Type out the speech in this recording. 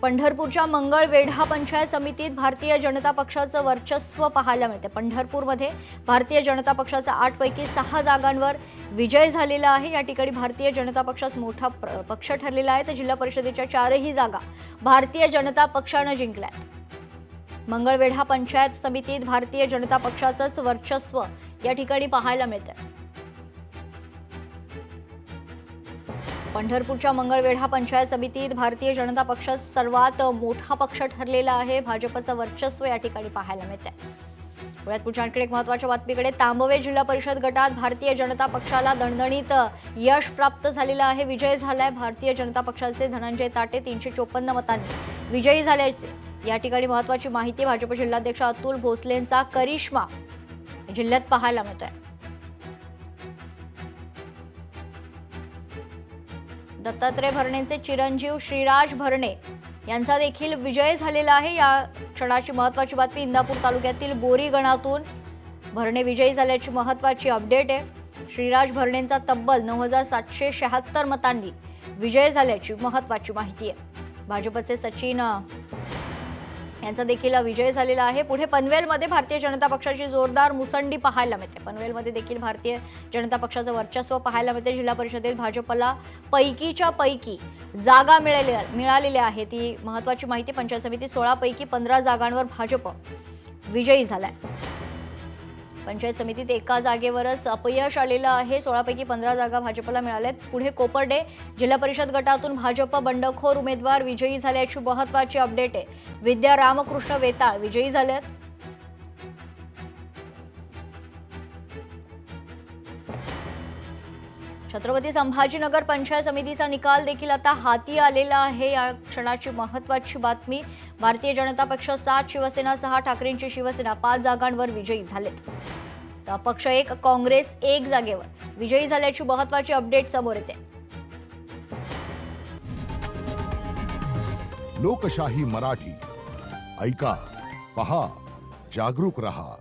पंढरपूरच्या मंगळवेढा पंचायत समितीत भारतीय जनता पक्षाचं वर्चस्व पाहायला मिळते। पंढरपूरमध्ये भारतीय जनता पक्षाचा 8 पैकी 6 जागांवर विजय झालेला आहे। या ठिकाणी भारतीय जनता पक्षाच मोठा पक्ष ठरलेला आहे। तर जिल्हा परिषदेच्या 4ही जागा भारतीय जनता पक्षाने जिंकल्यात। मंगळवेढा पंचायत समितीत भारतीय जनता पक्षाचंच वर्चस्व या ठिकाणी पाहायला मिळते। पंढरपूरच्या मंगळवेढा पंचायत समितीत भारतीय जनता पक्ष सर्वात मोठा पक्ष ठरलेला आहे। भाजपचं वर्चस्व या ठिकाणी पाहायला मिळते। पुण्यात पुढच्या आणखी एक महत्त्वाच्या बातमीकडे, तांबवे जिल्हा परिषद गटात भारतीय जनता पक्षाला दणदणीत यश प्राप्त झालेलं आहे। विजय झालाय भारतीय जनता पक्षाचे धनंजय ताटे 354 मतांनी विजयी झाल्याचे या ठिकाणी महत्त्वाची माहिती भाजप जिल्हाध्यक्ष अतुल भोसलेंचा करिश्मा जिल्ह्यात पाहायला मिळतोय। दत्तात्रय भरणेंचे चिरंजीव श्रीराज भरणे यांचा देखील विजय झालेला आहे। या क्षणाची महत्त्वाची बातमी, इंदापूर तालुक्यातील बोरी गणातून भरणे विजयी झाल्याची महत्त्वाची अपडेट आहे। श्रीराज भरणेंचा तब्बल 9776 मतांनी विजय झाल्याची महत्त्वाची माहिती आहे। भाजपचे सचिन यांचा देखील विजय झालेला आहे। पुढे पनवेलमध्ये भारतीय जनता पक्षाची जोरदार मुसंडी पाहायला मिळते। पनवेलमध्ये देखील भारतीय जनता पक्षाचं वर्चस्व पाहायला मिळते। जिल्हा परिषदेत भाजपला पैकीच्या पैकी जागा मिळालेल्या आहेत। ती महत्त्वाची माहिती, पंचायत समितीत 16 पैकी 15 जागांवर भाजप विजयी झालाय। पंचायत समितीत एका जागेवरच अपयश आलेलं आहे। 16 पैकी 15 जागा भाजपला मिळाल्यात। पुढे कोपर्डे जिल्हा परिषद गटातून भाजप बंडखोर उमेदवार विजयी झाल्याची महत्त्वाची अपडेट आहे। विद्या रामकृष्ण वेताळ विजयी झाल्यात। छत्रपती संभाजीनगर पंचायत समितीचा निकाल देखील आता हाती आलेला आहे। या क्षणाची महत्त्वाची बातमी, भारतीय जनता पक्ष 7, शिवसेना 6, ठाकरेंची शिवसेना 5 जागांवर विजयी झालेत। तर अपक्ष 1, काँग्रेस 1 जागेवर विजयी झाल्याची महत्त्वाची अपडेट समोर येते। लोकशाही मराठी ऐका, पहा, जागरूक रहा।